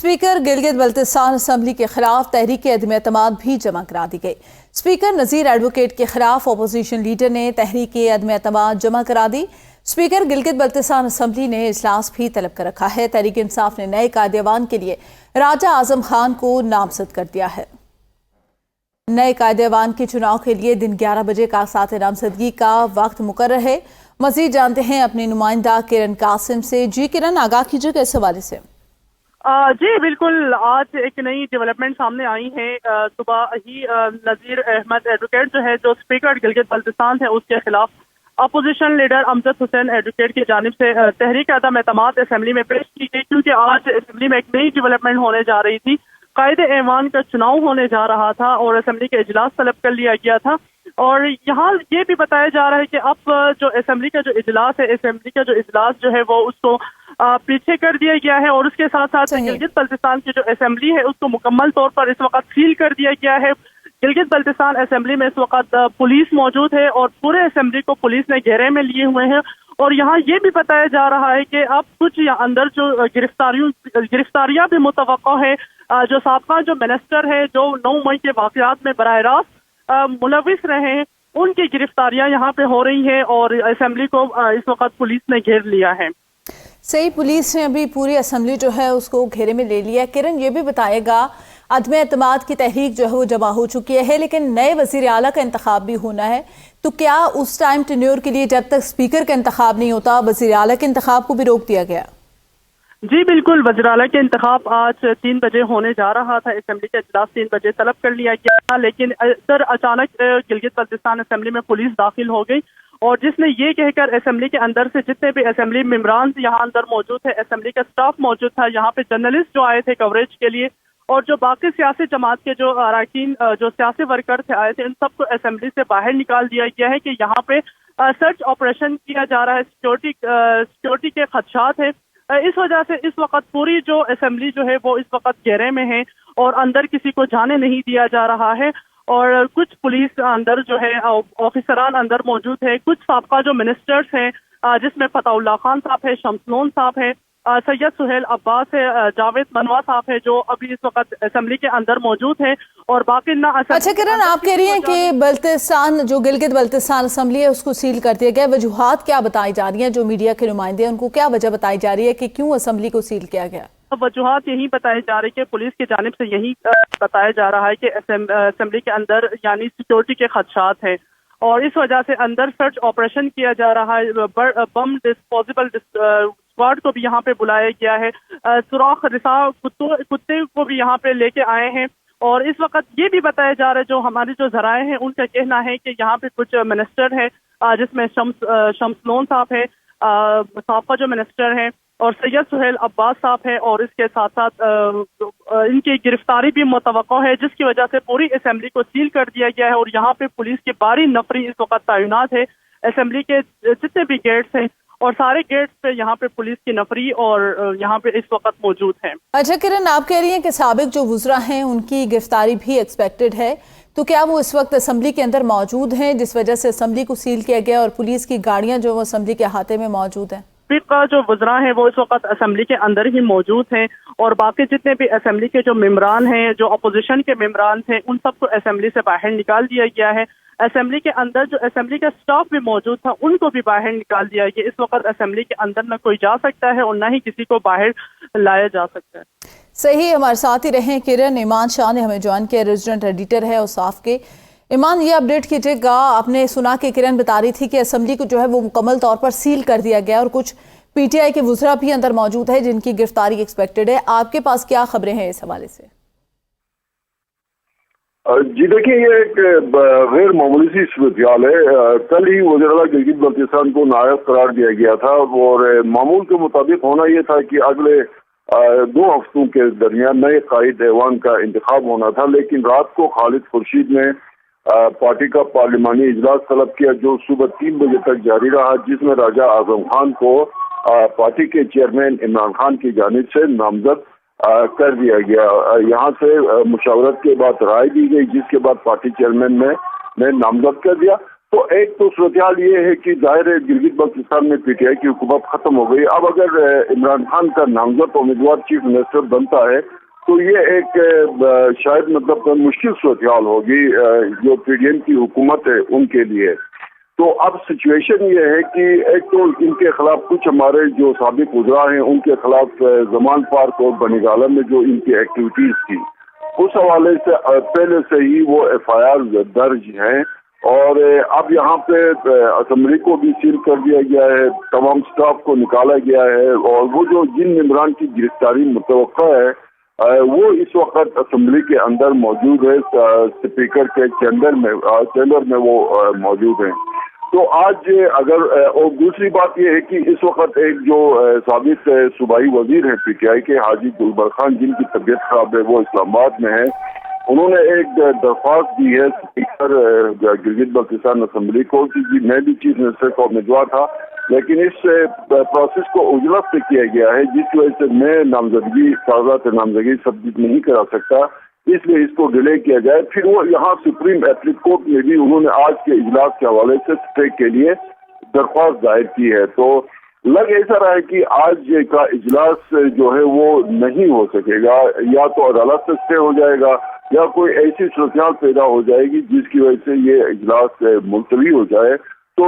Speaker Gilgit Baltistan assembly के खिलाफ तहरीक अदम एतमाद भी जमा करा दी गई। स्पीकर नज़ीर एडवोकेट के खिलाफ अपोजिशन लीडर ने तहरीक अदम एतमाद जमा करा दी। स्पीकर गिलगित बल्तिस्तान असम्बली ने इजलास भी तलब कर रखा है। तहरीक इंसाफ ने नए कायदेवान के लिए राजा आजम खान को नामजद कर दिया है। नए कायदेवान के चुनाव के लिए दिन 11 बजे का साथ नामजदगी का वक्त मुकर्रर है। मजीद जानते हैं अपने नुमाइंदा किरण कासिम से। जी किरण, आगाह कीजिएगा इस हवाले से। जी बिल्कुल, आज एक नई डेवलपमेंट सामने आई है। सुबह ही नज़ीर अहमद एडवोकेट जो है, जो स्पीकर गिलगित बल्तिस्तान है, उसके खिलाफ opposition leader Amjad Hussain advocate की जानिब से तहरीक अदम एतमाद असेंबली में पेश की गई, क्योंकि आज असेंबली में एक नई डेवलपमेंट होने जा रही थी। कायदे ऐवान का चुनाव होने जा रहा था और असेंबली का इजलास तलब कर लिया गया था। और यहाँ ये भी बताया जा रहा है कि अब जो असेंबली का जो इजलास है, असेंबली का जो इजलास जो है वो उसको पीछे कर दिया गया है। और उसके साथ साथ गिलगित बल्तिस्तान की जो असेंबली है उसको मुकम्मल तौर पर इस वक्त सील कर दिया गया है। गिलगित बल्तिस्तान असेंबली में इस वक्त पुलिस मौजूद है और पूरे असेंबली को पुलिस ने घेरे में लिए हुए हैं। और यहाँ ये भी बताया जा रहा है कि अब कुछ अंदर जो गिरफ्तारियां भी मुतवक्को है। जो साबका जो मिनिस्टर है, जो 9 मई के वाकयात में बराह रास्त मुलविस रहे हैं, उनकी गिरफ्तारियां यहाँ पे हो रही हैं और असेंबली को इस वक्त पुलिस ने घेर लिया है। सही, पुलिस ने अभी पूरी असेंबली जो है उसको घेरे में ले लिया। किरण, ये भी बताएगा, अदम एतमाद की तहरीक जो है वो जमा हो चुकी है, लेकिन नए वजीर आला का इंतखाब भी होना है, तो क्या उस टाइम टेन्योर के लिए जब तक स्पीकर का इंतखाब नहीं होता वजीर आला के इंतखाब को भी रोक दिया गया? जी बिल्कुल, वज़ीर आला के इंतखाब आज 3 बजे होने जा रहा था। असेंबली का इजलास 3 बजे तलब कर लिया गया था, लेकिन इधर अचानक गिलगित बल्तिस्तान असेंबली में पुलिस दाखिल हो गई और जिसने ये कहकर असेंबली के अंदर से जितने भी असेंबली मेंबरान यहाँ अंदर मौजूद थे, असेंबली का स्टाफ मौजूद था, यहाँ पे जर्नलिस्ट जो आए थे कवरेज के लिए, और जो बाकी सियासी जमात के जो अरकान जो सियासी वर्कर थे आए थे, इन सबको असेंबली से बाहर निकाल दिया गया है कि यहाँ पे सर्च ऑपरेशन किया जा रहा है। सिक्योरिटी के खदशात है। इस वजह से इस वक्त पूरी जो असेंबली जो है वो इस वक्त घेरे में है और अंदर किसी को जाने नहीं दिया जा रहा है। और कुछ पुलिस अंदर जो है ऑफिसरान अंदर मौजूद है। कुछ साबका जो मिनिस्टर्स हैं, जिसमें फताउल्लाह खान साहब है, शमसलोन साहब है, सैयद सुहेल अब्बास है, जावेद मनवा साहब है, जो अभी इस वक्त असेंबली के अंदर मौजूद है। और बाकी ना अच्छा किरण, आप कह रही हैं कि बल्तिस्तान जो गिलगित बल्तिस्तान असेंबली है उसको सील कर दिया गया। वजूहात क्या बताई जा रही हैं? जो मीडिया के नुमाइंदे हैं उनको क्या वजह बताई जा रही है कि क्यों असेंबली को सील किया गया? वजूहात यही बताई जा रही है कि पुलिस की जानिब से यही बताया जा रहा है कि असेंबली के अंदर यानी सिक्योरिटी के खदशात हैं और इस वजह से अंदर सर्च ऑपरेशन किया जा रहा है। बम डिस्पोजेबल स्क्वाड को भी यहाँ पे बुलाया गया है। सुराख रिसा कुत्ते को भी यहाँ पे लेके आए हैं। और इस वक्त ये भी बताया जा रहा है, जो हमारी जो जराए हैं उनका कहना है कि यहाँ पे कुछ मिनिस्टर है, जिसमें शमसलोन साहब है, साबका जो मिनिस्टर हैं, और सैयद सुहेल अब्बास साहब है, और इसके साथ साथ इनकी गिरफ्तारी भी मुतवक्को है, जिसकी वजह से पूरी असेंबली को सील कर दिया गया है। और यहाँ पे पुलिस की भारी नफरी इस वक्त तैनात है। असेंबली के जितने भी गेट्स हैं और सारे गेट्स पे यहाँ पे पुलिस की नफरी और यहाँ पे इस वक्त मौजूद है। अच्छा किरण, आप कह रही हैं कि साबिक जो वुज़रा हैं उनकी गिरफ्तारी भी एक्सपेक्टेड है, तो क्या वो इस वक्त असेंबली के अंदर मौजूद हैं जिस वजह से असेंबली को सील किया गया और पुलिस की गाड़ियां जो असेंबली के अहाते में मौजूद हैं? का जो वज़रा हैं वो इस वक्त असेंबली के अंदर ही मौजूद हैं और बाकी जितने भी असेंबली के जो मेंबरान हैं, जो अपोजिशन के मेंबरान थे, उन सबको असेंबली से बाहर निकाल दिया गया है। असेंबली के अंदर जो असेंबली का स्टाफ भी मौजूद था उनको भी बाहर निकाल दिया गया। इस वक्त असेंबली के अंदर न कोई जा सकता है और न ही किसी को बाहर लाया जा सकता है। सही, हमारे साथ ही रहे किरण। ईमान शाह ने हमें ज्वाइन किया, रेजिडेंट एडिटर है औसाफ के। ईमान, ये अपडेट कीजिएगा, आपने सुना कि किरण बता रही थी कि असेंबली को जो है वो मुकम्मल तौर पर सील कर दिया गया और कुछ पीटीआई के वुज़रा भी अंदर मौजूद है जिनकी गिरफ्तारी एक्सपेक्टेड है। आपके पास क्या खबरें हैं इस हवाले से? जी देखिए, ये एक गैर मामूली सी सूरत-ए-हाल है। कल ही वज़ीर आला गिलगित बल्तिस्तान को नायब करार दिया गया था और मामूल के मुताबिक होना ये था कि अगले 2 हफ्तों के दरमियान नए कायद ऐवान का इंतखाब होना था, लेकिन रात को खालिद खुर्शीद ने पार्टी का पार्लिमानी इजलास तलब किया, जो सुबह 3 बजे तक जारी रहा, जिसमें राजा आजम खान को पार्टी के चेयरमैन इमरान खान की जानिब से नामजद कर दिया गया। यहाँ से मुशावरत के बाद राय दी गई, जिसके बाद पार्टी चेयरमैन ने नामजद कर दिया। तो एक तो सूरत ये है कि ज़ाहिर है गिलगित बल्तिस्तान में पीटीआई की हुकूमत खत्म हो गई। अब अगर इमरान खान का नामजद उम्मीदवार चीफ मिनिस्टर बनता है तो ये एक शायद मतलब मुश्किल सूरत होगी जो पीडीएम की हुकूमत है उनके लिए। तो अब सिचुएशन ये है कि एक तो इनके खिलाफ कुछ हमारे जो साबिक वज़रा हैं उनके खिलाफ जमान पार्क और बनीगाला में जो इनकी एक्टिविटीज थी उस हवाले से पहले से ही वो FIR दर्ज हैं और अब यहाँ पे असेंबली को भी सील कर दिया गया है, तमाम स्टाफ को निकाला गया है और वो जो जिन मेंबरान की गिरफ्तारी मुतवक्का है वो इस वक्त असेंबली के अंदर मौजूद है, स्पीकर के चैम्बर में वो मौजूद हैं। तो आज अगर और दूसरी बात ये है कि इस वक्त एक जो साबिक सूबाई वजीर है पीटीआई के हाजी गुलबर खान जिनकी तबीयत खराब है वो इस्लामाबाद में है, उन्होंने एक दरख्वास्त दी है स्पीकर गिलगित बल्तिस्तान असेंबली को कि मैं भी चीफ मिनिस्टर का उम्मीदवार था लेकिन इस प्रोसेस को उजलत से किया गया है जिसकी वजह से मैं नामजदगी कागजात नामजदगी सबमिट नहीं करा सकता, इसलिए इसको डिले किया जाए। फिर वो यहाँ सुप्रीम एपीलेट कोर्ट में भी उन्होंने आज के इजलास के हवाले से स्टे के लिए दरख्वास्त दायर की है। तो लग ऐसा रहा है कि आज का इजलास जो है वो नहीं हो सकेगा, या तो अदालत से स्टे हो जाएगा या कोई ऐसी सूरत पैदा हो जाएगी जिसकी वजह से ये इजलास मुलतवी हो जाए। तो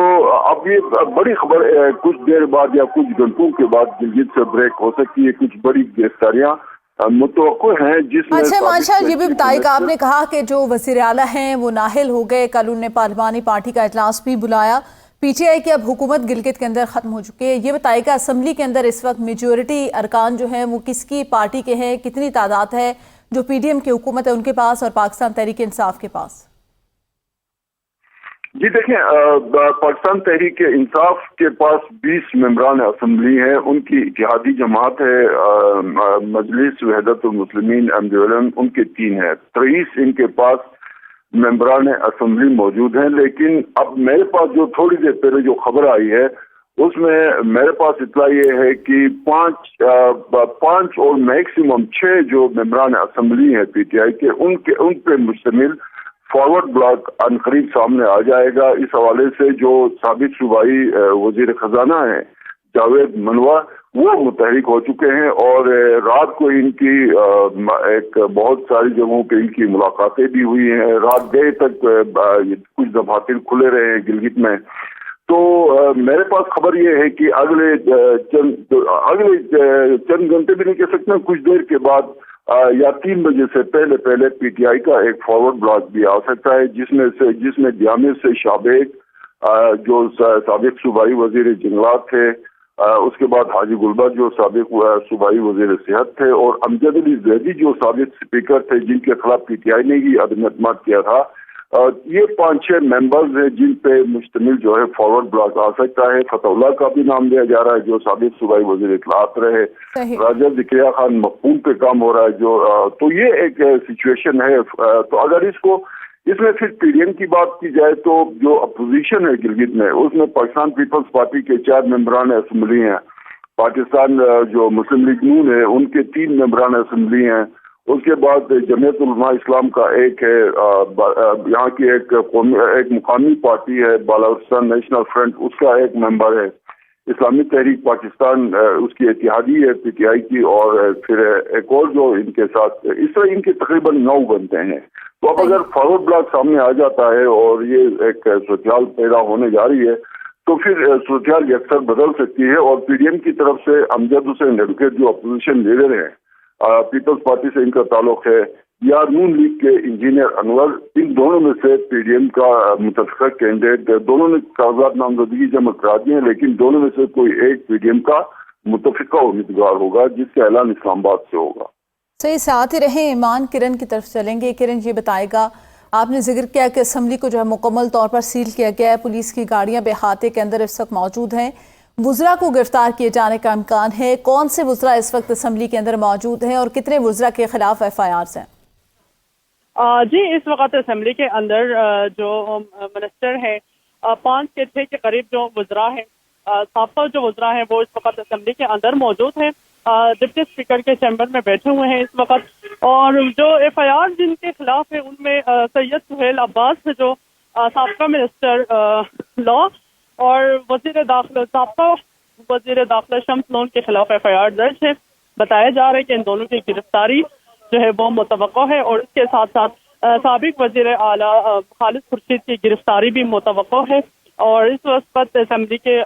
अब ये बड़ी खबर कुछ देर बाद या कुछ घंटों के बाद गिलगित से ब्रेक हो सकती है, कुछ बड़ी गिरफ्तारियां मुतवक्को हैं जिसमें। अच्छा माशा, ये भी बताइएगा, आपने कहा कि जो वज़ीर आला हैं वो नाहिल हो गए, कल उन्होंने पार्लिमानी पार्टी का इजलास भी बुलाया, पीटीआई की अब हुकूमत गिलगित के अंदर ख़त्म हो चुकी है। ये बताइएगा असेंबली के अंदर इस वक्त मेजॉरिटी अरकान जो हैं वो किसकी पार्टी के हैं, कितनी तादाद है जो पीडीएम की हुकूमत है उनके पास और पाकिस्तान तहरीक इंसाफ के पास? जी देखें, पाकिस्तान तहरीक इंसाफ के पास 20 मेंबरान असेंबली हैं, उनकी इत्तेहादी जमात है मजलिस वहदत मुस्लिमीन अहमद उनके 3 हैं, 23 इनके पास मेंबरान असेंबली मौजूद हैं। लेकिन अब मेरे पास जो थोड़ी देर पहले जो खबर आई है उसमें मेरे पास इतला ये है कि 5 और मैक्सिमम 6 जो मेंबरान असेंबली हैं पीटीआई के उन पे मुश्तमिल फॉरवर्ड ब्लॉक अनकरीब सामने आ जाएगा। इस हवाले से जो साबिक सूबाई वजीर खजाना है जावेद मनवा वो मुतहरिक हो चुके हैं और रात को इनकी एक बहुत सारी जगहों पे इनकी मुलाकातें भी हुई हैं, रात देर तक कुछ दफातर खुले रहे हैं गिलगित में। तो मेरे पास खबर ये है कि अगले चंद घंटे भी नहीं कह सकते, कुछ देर के बाद या 3 बजे से पहले पीटीआई का एक फॉरवर्ड ब्लॉक भी आ सकता है जिसमें दियामिर से शाबेक जो साबिक सूबाई वजीर जंगलात थे, उसके बाद हाजी गुलबर जो साबिक सूबाई वजीर सेहत थे और अमजद अली जैदी जो साबिक स्पीकर थे जिनके खिलाफ पीटीआई ने ही अदम एतमाद किया था। ये 5-6 मेंबर्स हैं जिन पे मुश्तमिल जो है फॉरवर्ड ब्लॉक आ सकता है। फतहुल्लाह का भी नाम लिया जा रहा है जो साबिक सूबाई वजीर इत्तलात रहे, राजा ज़िक्रिया खान मकबूल पे काम हो रहा है जो तो ये एक सिचुएशन है। तो अगर इसमें फिर पीडीएम की बात की जाए तो जो अपोजिशन है गिलगित में उसमें पाकिस्तान पीपल्स पार्टी के 4 मेंबरान असेंबली हैं, पाकिस्तान जो मुस्लिम लीग नून है उनके 3 मेंबरान असेंबली हैं, उसके बाद जमीयत उलमा इस्लाम का एक है, यहाँ की एक मुकामी पार्टी है बालूचिस्तान नेशनल फ्रंट उसका एक मेंबर है, इस्लामी तहरीक पाकिस्तान उसकी इत्तेहादी है पीटीआई की और फिर एक और जो इनके साथ इस तरह इनके तकरीबन 9 बनते हैं। तो अब अगर फॉरवर्ड ब्लॉक सामने आ जाता है और ये एक सूरत पैदा होने जा रही है तो फिर सूरत अक्सर बदल सकती है और पीडीएम की तरफ से अमजद हुसैन एडवोकेट जो अपोजिशन लीडर हैं पीपल्स पार्टी से इनका ताल्लुक है या नून लीग के इंजीनियर अनवर, इन दोनों में से पीडीएम का मुतफ़िक़ा कैंडिडेट दोनों ने कागजात नामजदगी जमा करा दिए हैं लेकिन दोनों में से कोई एक पीडीएम का मुतफ़िक़ा उम्मीदवार होगा जिसका ऐलान इस्लामाबाद से होगा। सही, साथ ही रहे ईमान किरण की तरफ चलेंगे। किरण ये बताएगा, आपने जिक्र किया कि असेंबली को जो है मुकम्मल तौर पर सील किया गया है, पुलिस की गाड़ियां बेहाते के अंदर इस वक्त मौजूद हैं, वुज़रा को गिरफ्तार किए जाने का इम्कान है। कौन से वुज़रा इस वक्त असेंबली के अंदर मौजूद हैं और कितने वुज़रा के खिलाफ FIRs हैं? जी इस वक्त असेंबली के अंदर जो मिनिस्टर है 5 के 6 के करीब जो वुज़रा है साबका जो वुज़रा है वो इस वक्त असेंबली के अंदर मौजूद है, डिप्टी स्पीकर के चैम्बर में बैठे हुए हैं इस वक्त। और जो FIR जिनके खिलाफ है उनमें सैयद सुहेल अब्बास है जो سابقہ منسٹر لا اور وزیر داخلہ سابقہ وزیر داخلہ شمس لون کے خلاف FIR درج ہے. بتایا جا رہا ہے کہ ان دونوں کی گرفتاری جو ہے وہ متوقع ہے اور اس کے ساتھ ساتھ سابق وزیر اعلیٰ خالد خورشید کی گرفتاری بھی متوقع ہے. اور اس وقت اسمبلی کے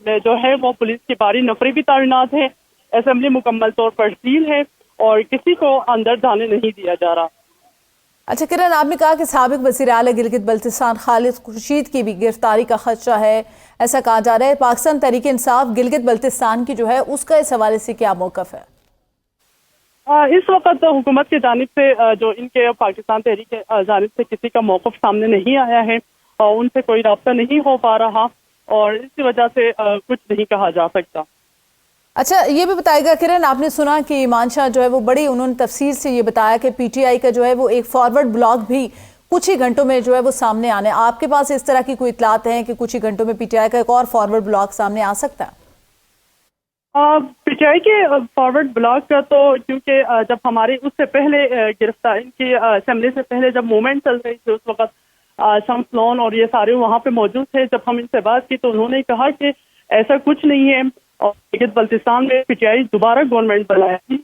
میں جو ہے وہ پولیس کی بھاری نفری بھی تعینات ہے. اسمبلی مکمل طور پر سیل ہے اور کسی کو اندر جانے نہیں دیا جا رہا. اچھا کرن، آپ نے کہا کہ سابق وزیر اعلیٰ گلگت بلتستان خالد خورشید کی بھی گرفتاری کا خدشہ ہے، ایسا کہا جا رہا ہے. پاکستان تحریک انصاف گلگت بلتستان کی جو ہے اس کا اس حوالے سے کیا موقف ہے؟ اس وقت حکومت کی جانب سے جو ان کے پاکستان تحریک جانب سے کسی کا موقف سامنے نہیں آیا ہے اور ان سے کوئی رابطہ نہیں ہو پا رہا اور اس کی وجہ سے کچھ نہیں کہا جا سکتا. اچھا یہ بھی بتائے گا کرن، آپ نے سنا کہ ایمان شاہ جو ہے وہ بڑی انہوں نے تفصیل سے یہ بتایا کہ PTI کا جو ہے وہ ایک فارورڈ بلاگ بھی کچھ ہی گھنٹوں میں جو ہے وہ سامنے آنے. آپ کے پاس اس طرح کی کوئی اطلاعات ہیں کہ کچھ ہی گھنٹوں میں PTI کا ایک اور فارورڈ بلاگ سامنے آ سکتا ہے؟ PTI کے فارورڈ بلاگ کا تو کیونکہ جب ہماری اس سے پہلے گرفتاری ان کی اسمبلی سے پہلے جب موومنٹ چل رہی تھی اس وقت شمس لون اور یہ سارے وہاں پہ موجود تھے. جب ہم ان سے بات کی تو انہوں نے کہا کہ ایسا کچھ نہیں ہے اور گلگت بلتستان میں PTI دوبارہ گورنمنٹ بنایا تھی